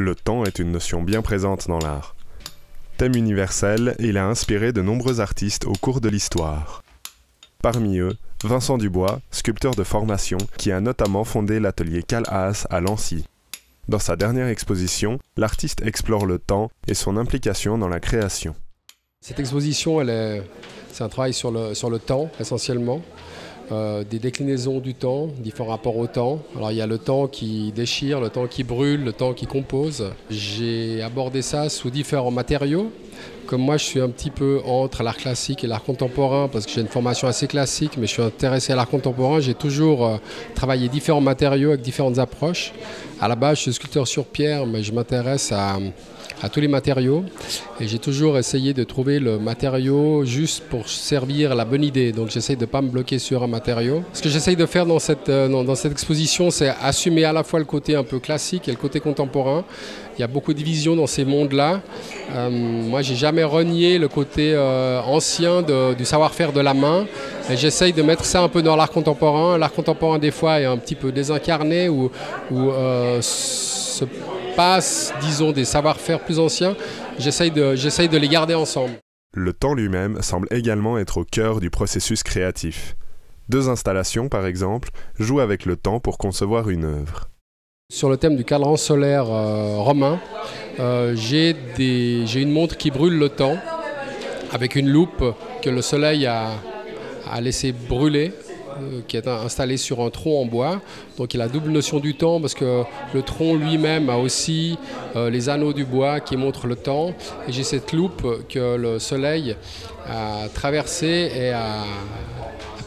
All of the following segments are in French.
Le temps est une notion bien présente dans l'art. Thème universel, il a inspiré de nombreux artistes au cours de l'histoire. Parmi eux, Vincent Dubois, sculpteur de formation, qui a notamment fondé l'atelier Cal'Haas à Lancy. Dans sa dernière exposition, l'artiste explore le temps et son implication dans la création. Cette exposition, c'est un travail sur le temps essentiellement. Des déclinaisons du temps, différents rapports au temps. Alors il y a le temps qui déchire, le temps qui brûle, le temps qui compose. J'ai abordé ça sous différents matériaux. Comme moi je suis un petit peu entre l'art classique et l'art contemporain parce que j'ai une formation assez classique mais je suis intéressé à l'art contemporain, j'ai toujours travaillé différents matériaux avec différentes approches. À la base je suis sculpteur sur pierre mais je m'intéresse à tous les matériaux et j'ai toujours essayé de trouver le matériau juste pour servir la bonne idée. Donc j'essaye de ne pas me bloquer sur un matériau. Ce que j'essaye de faire dans cette exposition, c'est assumer à la fois le côté un peu classique et le côté contemporain. Il y a beaucoup de divisions dans ces mondes-là. Moi, j'ai jamais renié le côté ancien du savoir-faire de la main. Et j'essaye de mettre ça un peu dans l'art contemporain. L'art contemporain, des fois, est un petit peu désincarné ou se passe, disons, des savoir-faire plus anciens. J'essaye de les garder ensemble. Le temps lui-même semble également être au cœur du processus créatif. Deux installations, par exemple, jouent avec le temps pour concevoir une œuvre. Sur le thème du cadran solaire romain, j'ai une montre qui brûle le temps avec une loupe que le soleil a laissé brûler, qui est installée sur un tronc en bois. Donc il a double notion du temps parce que le tronc lui-même a aussi les anneaux du bois qui montrent le temps. Et j'ai cette loupe que le soleil a traversée et a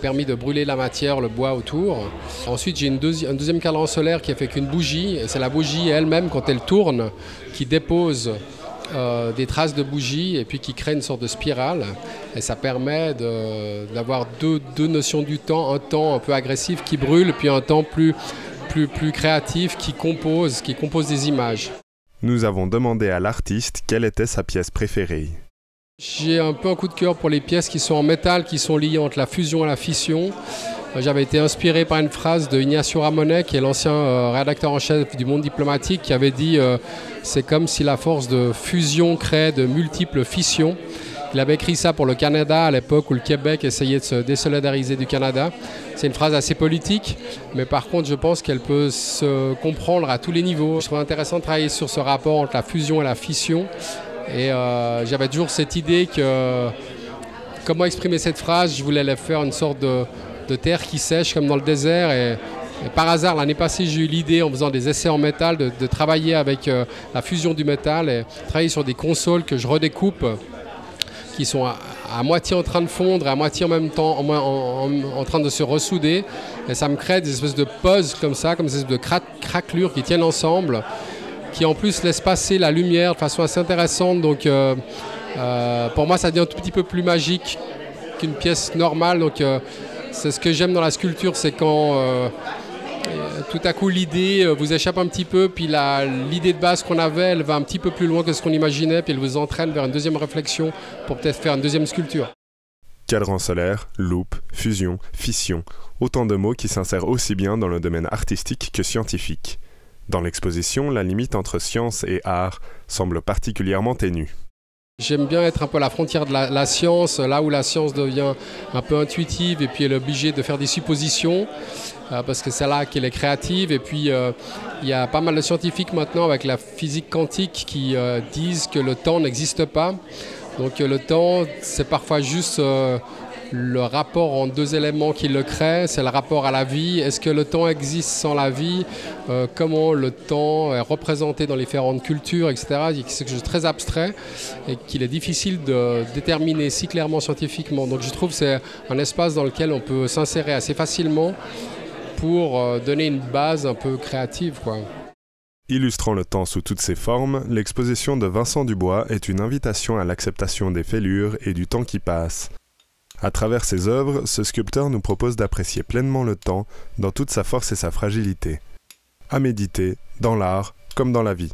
permis de brûler la matière, le bois autour. Ensuite, j'ai un deuxième cadran solaire qui est fait qu'une bougie. Et c'est la bougie elle-même, quand elle tourne, qui dépose des traces de bougie et puis qui crée une sorte de spirale. Et ça permet d'avoir deux notions du temps. Un temps un peu agressif qui brûle, puis un temps plus créatif qui compose des images. Nous avons demandé à l'artiste quelle était sa pièce préférée. J'ai un peu un coup de cœur pour les pièces qui sont en métal, qui sont liées entre la fusion et la fission. J'avais été inspiré par une phrase de Ignacio Ramonet, qui est l'ancien rédacteur en chef du Monde diplomatique, qui avait dit c'est comme si la force de fusion créait de multiples fissions. Il avait écrit ça pour le Canada à l'époque où le Québec essayait de se désolidariser du Canada. C'est une phrase assez politique, mais par contre je pense qu'elle peut se comprendre à tous les niveaux. Je trouve intéressant de travailler sur ce rapport entre la fusion et la fission. Et j'avais toujours cette idée que comment exprimer cette phrase, je voulais faire une sorte de terre qui sèche comme dans le désert. Et par hasard, l'année passée, j'ai eu l'idée en faisant des essais en métal de travailler avec la fusion du métal et travailler sur des consoles que je redécoupe qui sont à moitié en train de fondre et à moitié en même temps en train de se ressouder. Et ça me crée des espèces de puzzles comme ça, comme des espèces de craquelures qui tiennent ensemble, qui en plus laisse passer la lumière de façon assez intéressante. Donc pour moi ça devient un tout petit peu plus magique qu'une pièce normale. Donc c'est ce que j'aime dans la sculpture, c'est quand tout à coup l'idée vous échappe un petit peu, puis l'idée de base qu'on avait, elle va un petit peu plus loin que ce qu'on imaginait, puis elle vous entraîne vers une deuxième réflexion pour peut-être faire une deuxième sculpture. Cadran solaire, loupe, fusion, fission, autant de mots qui s'insèrent aussi bien dans le domaine artistique que scientifique. Dans l'exposition, la limite entre science et art semble particulièrement ténue. J'aime bien être un peu à la frontière de la science, là où la science devient un peu intuitive et puis elle est obligée de faire des suppositions parce que c'est là qu'elle est créative. Et puis il y a pas mal de scientifiques maintenant avec la physique quantique qui disent que le temps n'existe pas. Donc le temps, c'est parfois juste le rapport entre deux éléments qui le créent, c'est le rapport à la vie. Est-ce que le temps existe sans la vie? Comment le temps est représenté dans les différentes cultures, etc. C'est quelque chose de très abstrait et qu'il est difficile de déterminer si clairement scientifiquement. Donc je trouve que c'est un espace dans lequel on peut s'insérer assez facilement pour donner une base un peu créative, quoi. Illustrant le temps sous toutes ses formes, l'exposition de Vincent Dubois est une invitation à l'acceptation des fêlures et du temps qui passe. À travers ses œuvres, ce sculpteur nous propose d'apprécier pleinement le temps dans toute sa force et sa fragilité. À méditer, dans l'art comme dans la vie.